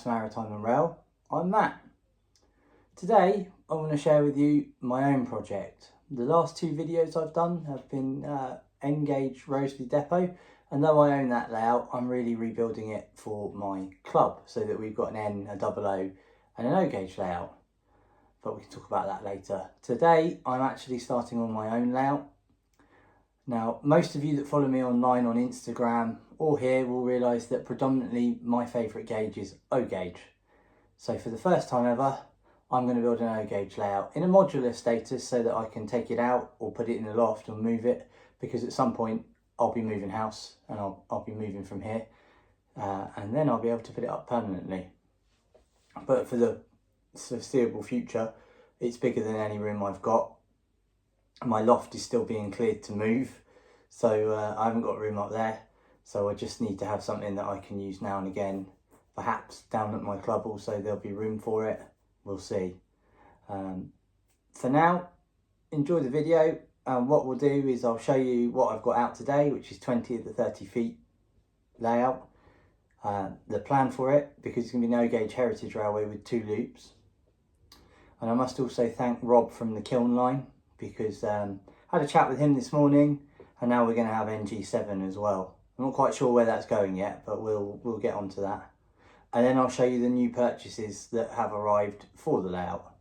Maritime and Rail. I'm Matt. Today I want to share with you my own project. The last two videos I've done have been N-gauge Roseley Depot, and though I own that layout, I'm really rebuilding it for my club so that we've got an N, a double O and an O-gauge layout, but we can talk about that later. Today I'm actually starting on my own layout. Now, most of you that follow me online on Instagram or here will realise that predominantly my favourite gauge is O-gauge. So for the first time ever, I'm going to build an O-gauge layout in a modular status so that I can take it out or put it in the loft and move it, because at some point I'll be moving house and I'll be moving from here and then I'll be able to put it up permanently. But for the foreseeable future, it's bigger than any room I've got. My loft is still being cleared to move, so I haven't got room up there, so I just need to have something that I can use now and again. Perhaps down at my club also there'll be room for it, we'll see. For now, enjoy the video. What we'll do is I'll show you what I've got out today, which is 20 of the 30 feet layout. The plan for it, because it's going to be an O-gauge heritage railway with 2 loops. And I must also thank Rob from the Kiln line, because I had a chat with him this morning, and now we're going to have NG7 as well. I'm not quite sure where that's going yet, but we'll get onto that. And then I'll show you the new purchases that have arrived for the layout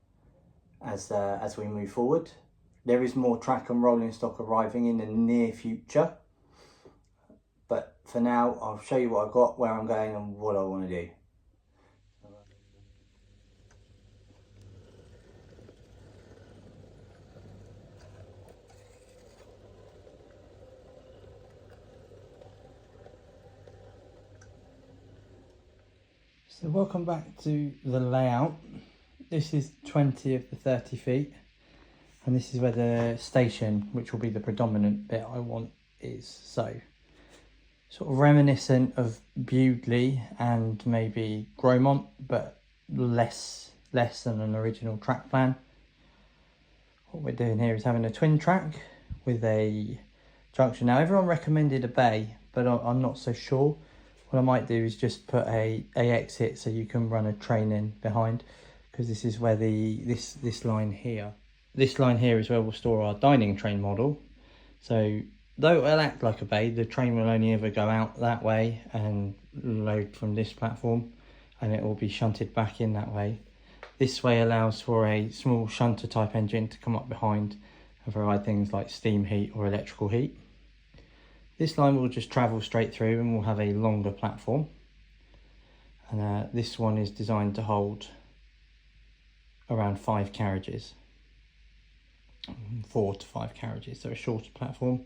as we move forward. There is more track and rolling stock arriving in the near future, but for now I'll show you what I've got, where I'm going and what I want to do. So welcome back to the layout. This is 20 of the 30 feet, and this is where the station, which will be the predominant bit I want, is. So sort of reminiscent of Bewdley and maybe Gromont, but less than an original track plan. What we're doing here is having a twin track with a junction. Now everyone recommended a bay, but I'm not so sure. What I might do is just put a exit so you can run a train in behind, because this is where this line here is where we'll store our dining train model. So though it'll act like a bay, the train will only ever go out that way and load from this platform, and it will be shunted back in that way. This way allows for a small shunter type engine to come up behind and provide things like steam heat or electrical heat. This line will just travel straight through and we'll have a longer platform. And this one is designed to hold around 5 carriages. 4 to 5 carriages, so a shorter platform.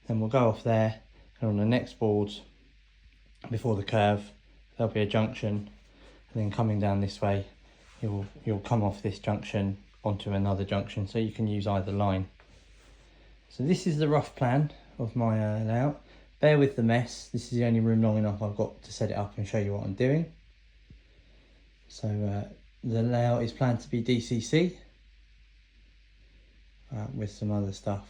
Then we'll go off there, and on the next board, before the curve, there'll be a junction. And then coming down this way, you'll come off this junction onto another junction, so you can use either line. So this is the rough plan of my layout. Bear with the mess, this is the only room long enough I've got to set it up and show you what I'm doing. So the layout is planned to be DCC with some other stuff.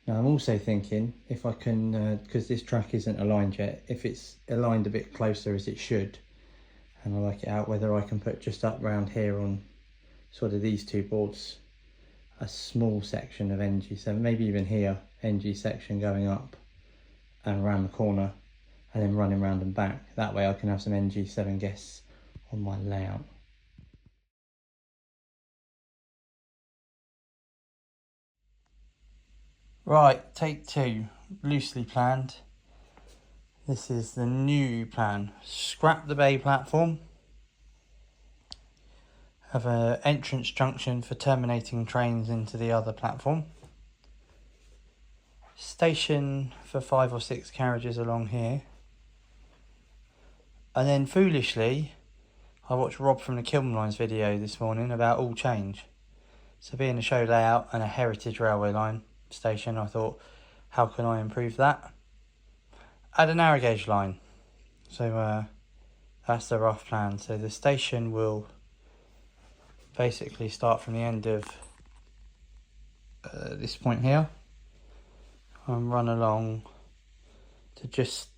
Now I'm also thinking if I can, because this track isn't aligned yet, if it's aligned a bit closer as it should and I like it out, whether I can put just up round here on sort of these 2 boards a small section of NG7, maybe even here, NG section going up and around the corner and then running round and back. That way I can have some NG7 guests on my layout. Right, take 2, loosely planned. This is the new plan. Scrap the bay platform. Have an entrance junction for terminating trains into the other platform. Station for 5 or 6 carriages along here. And then foolishly, I watched Rob from the Kiln Lines video this morning about all change. So being a show layout and a heritage railway line station, I thought, how can I improve that? Add a narrow gauge line. So that's the rough plan. So the station will basically start from the end of this point here and run along to just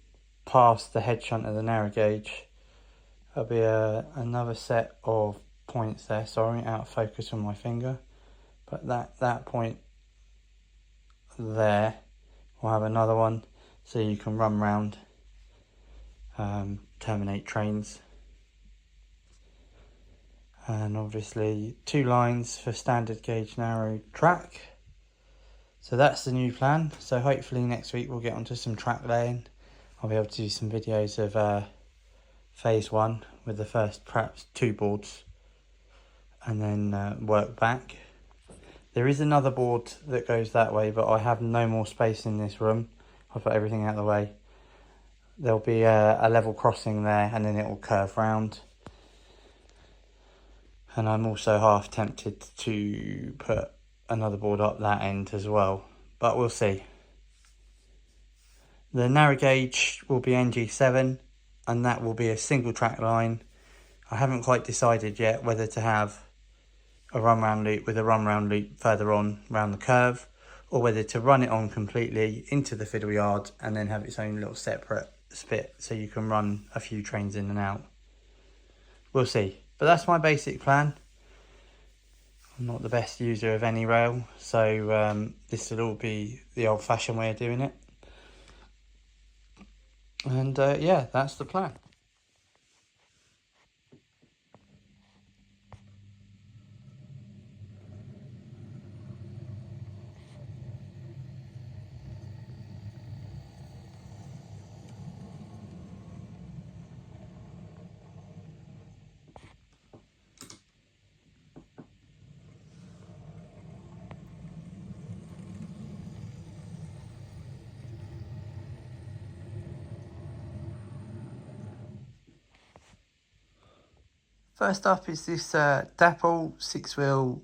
past the head shunt of the narrow gauge. There'll be another set of points there, sorry, out of focus on my finger, but that point there will have another one, so you can run round, terminate trains. And obviously 2 lines for standard gauge narrow track. So that's the new plan. So hopefully next week we'll get onto some track laying. I'll be able to do some videos of phase 1 with the first perhaps 2 boards, and then work back. There is another board that goes that way, but I have no more space in this room. I've put everything out of the way. There'll be a level crossing there, and then it will curve round. And I'm also half tempted to put another board up that end as well, but we'll see. The narrow gauge will be NG7, and that will be a single track line. I haven't quite decided yet whether to have a run round loop with a run round loop further on round the curve, or whether to run it on completely into the fiddle yard and then have its own little separate spit so you can run a few trains in and out. We'll see. But that's my basic plan. I'm not the best user of any rail, so this will all be the old-fashioned way of doing it. And yeah, that's the plan. First up is this Dapple 6-wheel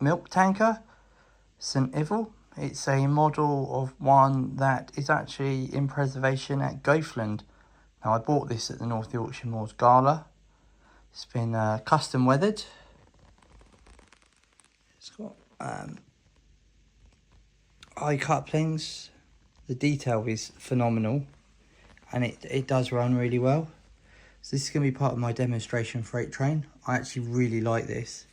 milk tanker, St. Ivel. It's a model of one that is actually in preservation at Goathland. Now, I bought this at the North Yorkshire Moors Gala. It's been custom weathered. It's got eye couplings. The detail is phenomenal, and it does run really well. So this is going to be part of my demonstration freight train. I actually really like this.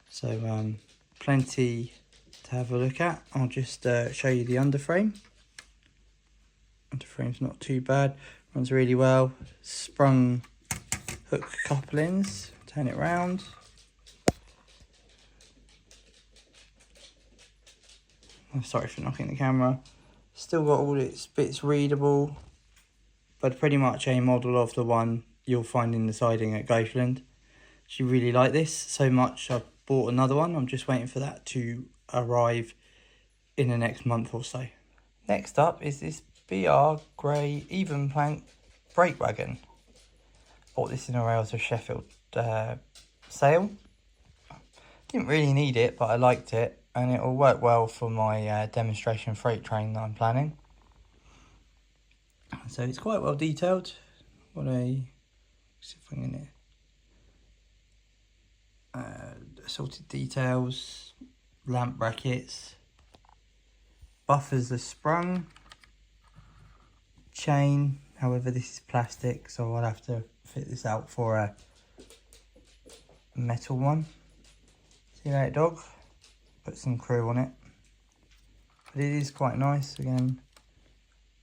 So plenty to have a look at. I'll just show you the underframe. Underframe's not too bad. Runs really well. Sprung hook couplings. Turn it round. I'm sorry for knocking the camera. Still got all its bits readable, but pretty much a model of the one you'll find in the siding at Goathland. Actually really like this so much I've bought another one. I'm just waiting for that to arrive in the next month or so. Next up is this BR grey even plank brake wagon. Bought this in a Rails of Sheffield sale. Didn't really need it, but I liked it, and it will work well for my demonstration freight train that I'm planning. So it's quite well detailed. What a, see if I can get it. Assorted details, lamp brackets, buffers are sprung, chain. However, this is plastic, so I'll have to fit this out for a metal one. See that dog? Put some crew on it, but it is quite nice. Again,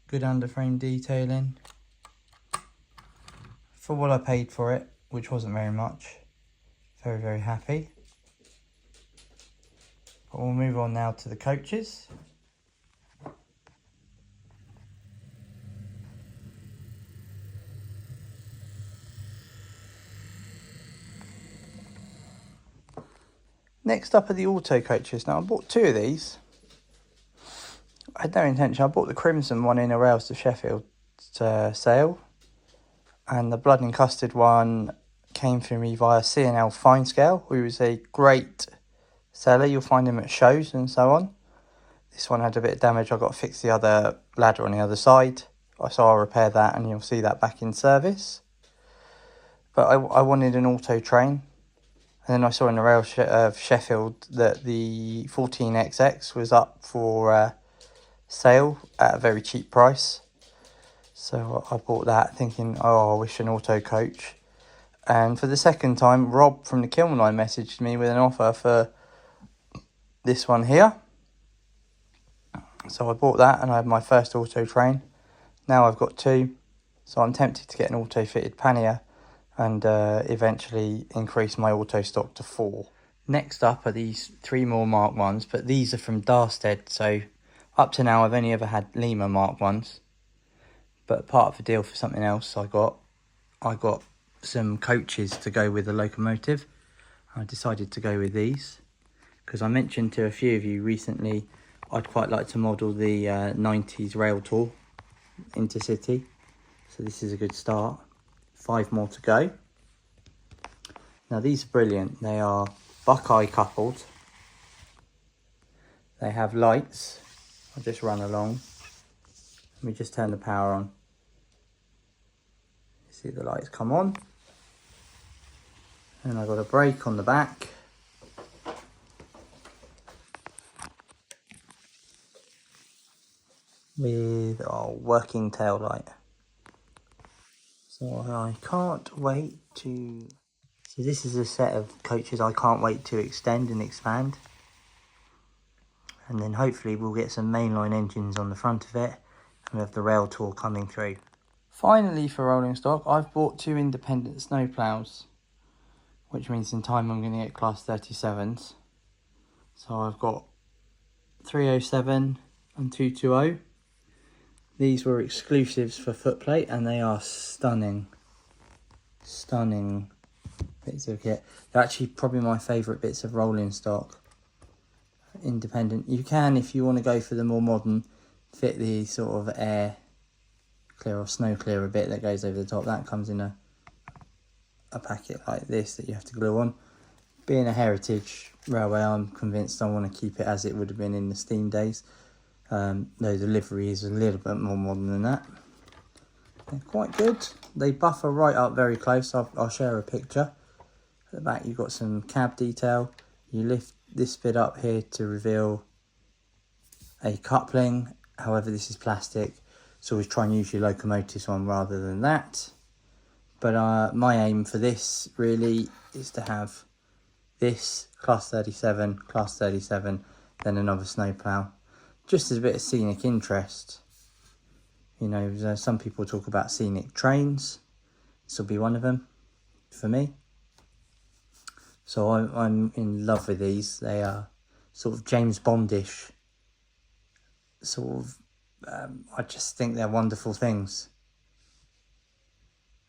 good underframe detailing for what I paid for it, which wasn't very much. Very, very happy. But we'll move on now to the coaches. Next up are the auto coaches. Now, I bought 2 of these. I had no intention. I bought the crimson one in a Rails to Sheffield sale. and the blood and custard one came through me via C&L Fine Scale, who is a great seller. You'll find him at shows and so on. This one had a bit of damage. I've got to fix the other ladder on the other side, so I'll repair that and you'll see that back in service. But I wanted an auto train, and then I saw in the rail of Sheffield that the 14XX was up for sale at a very cheap price. So I bought that thinking, oh, I wish an auto coach. And for the second time, Rob from the Kiln Line messaged me with an offer for this one here. So I bought that and I had my first auto train. Now I've got two. So I'm tempted to get an auto fitted pannier and eventually increase my auto stock to 4. Next up are these 3 more Mark 1s, but these are from Darstead. So up to now I've only ever had Lima Mark 1s. But part of the deal for something else I got some coaches to go with the Locomotive. I decided to go with these because I mentioned to a few of you recently I'd quite like to model the 90s rail tour intercity. So this is a good start. 5 more to go. Now these are brilliant. They are Buckeye coupled. They have lights. I'll just run along. Let me just turn the power on. You see the lights come on. And I've got a brake on the back. With our working tail light. So I can't wait to... So this is a set of coaches I can't wait to extend and expand. And then hopefully we'll get some mainline engines on the front of it. And we have the rail tour coming through. Finally for rolling stock, I've bought 2 independent snowplows. Which means in time I'm going to get class 37s. So I've got 307 and 220. These were exclusives for footplate and they are stunning. Stunning bits of kit. They're actually probably my favourite bits of rolling stock. Independent. You can, if you want to go for the more modern, fit the sort of air clear or snow clear a bit that goes over the top. That comes in a packet like this that you have to glue on. Being a heritage railway, I'm convinced I want to keep it as it would have been in the steam days. Though the livery is a little bit more modern than that. They're quite good. They buffer right up very close. I'll share a picture. At the back you've got some cab detail. You lift this bit up here to reveal a coupling. However, this is plastic, so always try and use your Locomotives one rather than that. But my aim for this really is to have this class 37, then another snowplow. Just as a bit of scenic interest. You know, some people talk about scenic trains. This will be one of them for me. So I'm in love with these. They are sort of James Bondish. Sort of, I just think they're wonderful things.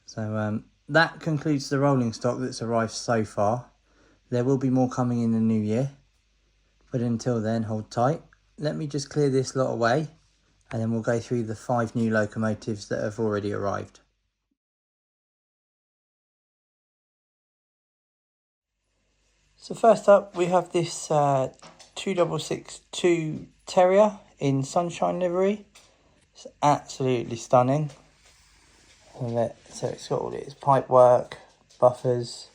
So that concludes the rolling stock that's arrived so far. There will be more coming in the new year. But until then, hold tight. Let me just clear this lot away and then we'll go through the 5 new locomotives that have already arrived. So first up we have this 2662 Terrier in sunshine livery. It's absolutely stunning. So it's got all its pipe work, buffers.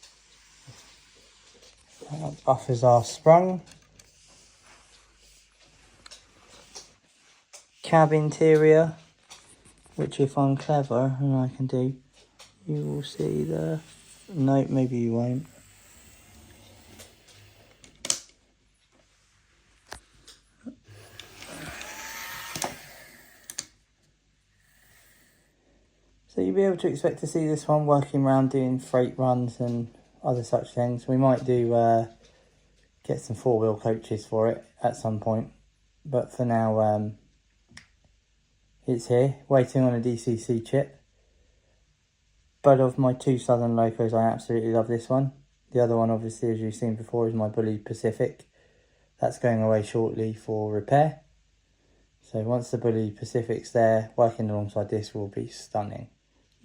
Buffers are sprung. Cab interior, which if I'm clever and I can do, you will see the... No, maybe you won't. So you'll be able to expect to see this one working around doing freight runs and other such things. We might do get some 4-wheel coaches for it at some point, but for now it's here waiting on a DCC chip. But of my 2 Southern locos, I absolutely love this one. The other one, obviously, as you've seen before, is my Bully Pacific. That's going away shortly for repair. So once the Bully Pacific's there, working alongside this will be stunning.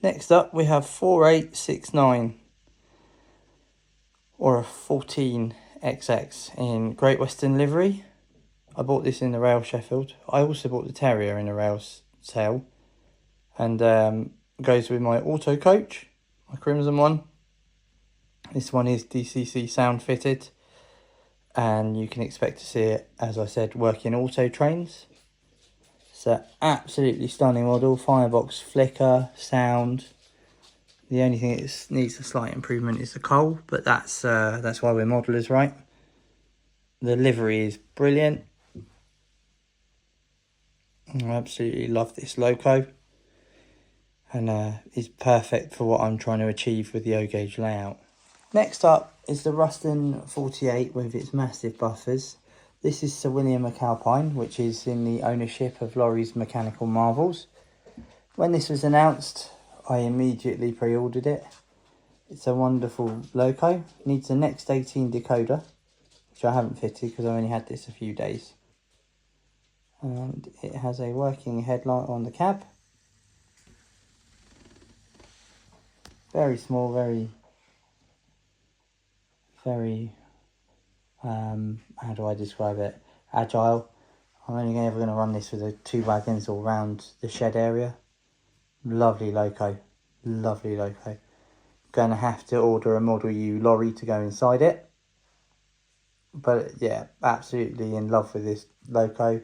Next up we have 4869 or a 14XX in Great Western livery. I bought this in the Rail Sheffield. I also bought the Terrier in a Rail sale, and goes with my auto coach, my Crimson one. This one is DCC sound fitted, and you can expect to see it, as I said, working auto trains. It's an absolutely stunning model. Firebox flicker, sound. The only thing it needs a slight improvement is the coal, but that's why we're modelers, right? The livery is brilliant. I absolutely love this loco, and is perfect for what I'm trying to achieve with the O-gauge layout. Next up is the Ruston 48 with its massive buffers. This is Sir William McAlpine, which is in the ownership of Laurie's Mechanical Marvels. When this was announced, I immediately pre-ordered it. It's a wonderful loco. It needs a Next 18 decoder, which I haven't fitted because I only had this a few days. And it has a working headlight on the cab. Very small, very how do I describe it? Agile. I'm only ever going to run this with the 2 wagons all round the shed area. Lovely loco. Lovely loco. Going to have to order a Model U lorry to go inside it. But yeah, absolutely in love with this loco,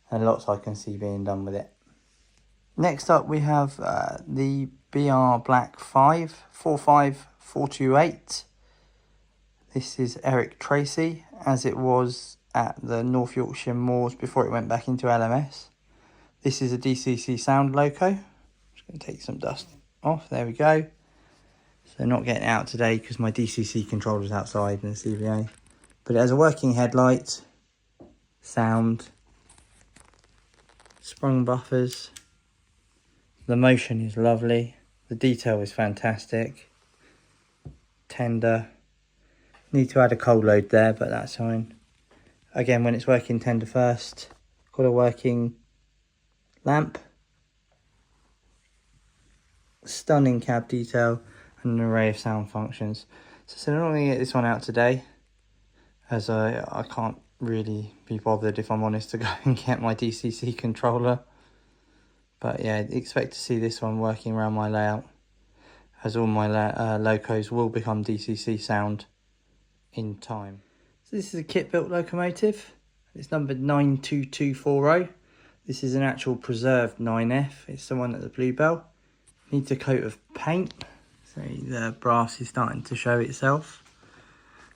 and lots I can see being done with it. Next up we have the BR Black 5 45428. This is Eric Tracy, as it was at the North Yorkshire Moors before it went back into LMS. This is a DCC sound loco. I'm just going to take some dust off. There we go. So not getting it out today because my DCC controller's outside in the CVA. But it has a working headlight, sound, sprung buffers. The motion is lovely. The detail is fantastic. Tender. Need to add a coal load there, but that's fine. Again, when it's working tender first. Got a working lamp. Stunning cab detail and an array of sound functions. So I'm not going to get this one out today, as I can't really be bothered, if I'm honest, to go and get my DCC controller. But yeah, expect to see this one working around my layout, as all my locos will become DCC sound in time. So this is a kit built locomotive. It's numbered 92240. This is an actual preserved 9F. It's the one at the Bluebell. Needs a coat of paint, so the brass is starting to show itself.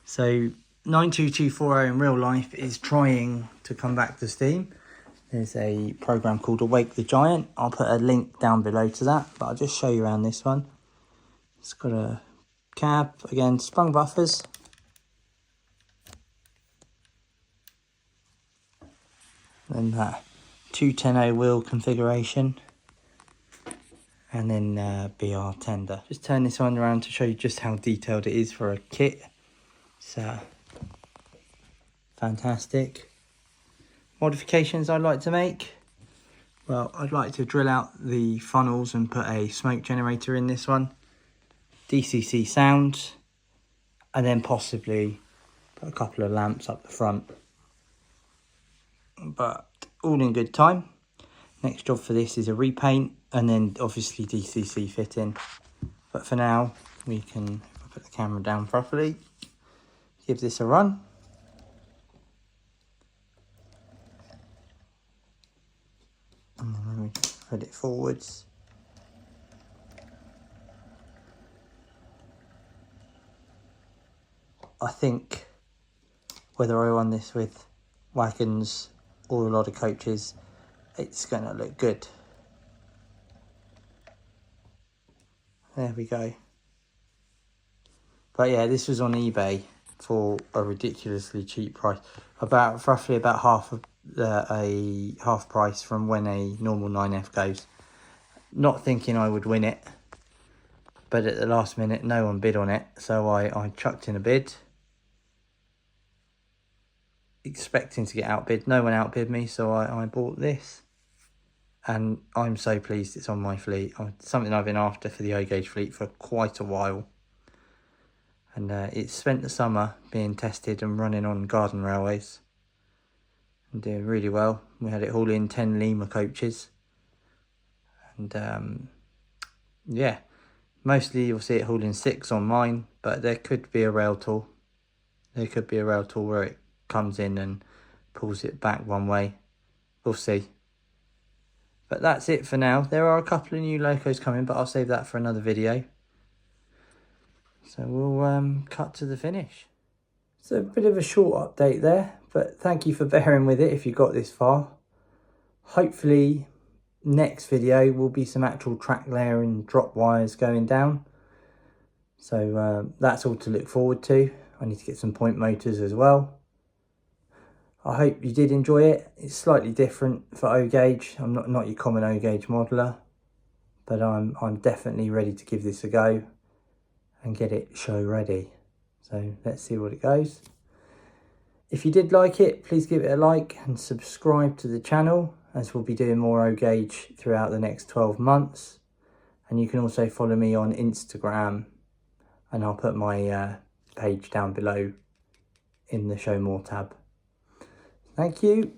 So 92240 in real life is trying to come back to Steam. There's a program called Awake the Giant. I'll put a link down below to that, but I'll just show you around this one. It's got a cab, again, sprung buffers. Then that 210 wheel configuration. And then BR tender. Just turn this one around to show you just how detailed it is for a kit. It's fantastic. Modifications I'd like to make. Well, I'd like to drill out the funnels and put a smoke generator in this one. DCC sound. And then possibly put a couple of lamps up the front. But all in good time. Next job for this is a repaint, and then obviously DCC fitting. But for now, we can, if I put the camera down properly, give this a run. And then we put it forwards. I think whether I run this with wagons or a lot of coaches, it's going to look good. There we go. But yeah, this was on eBay for a ridiculously cheap price. Roughly about half price from when a normal 9F goes. Not thinking I would win it, but at the last minute no one bid on it, so I chucked in a bid, expecting to get outbid. No one outbid me, so I bought this. and I'm so pleased it's on my fleet. Something I've been after for the O gauge fleet for quite a while, and it's spent the summer being tested and running on garden railways and doing really well. We had it hauling 10 Lima coaches, and yeah, mostly you'll see it hauling 6 on mine, but there could be a rail tool. There could be a rail tool where it comes in and pulls it back one way. We'll see. But that's it for now. There are a couple of new locos coming, but I'll save that for another video. So we'll cut to the finish. So a bit of a short update there, but thank you for bearing with it if you got this far. Hopefully next video will be some actual track layer and drop wires going down. So that's all to look forward to. I need to get some point motors as well. I hope you did enjoy it. It's slightly different for O gauge. I'm not your common O gauge modeler, but I'm definitely ready to give this a go and get it show ready. So let's see what it goes. If you did like it, please give it a like and subscribe to the channel, as we'll be doing more O gauge throughout the next 12 months. And you can also follow me on Instagram, and I'll put my page down below in the show more tab. Thank you.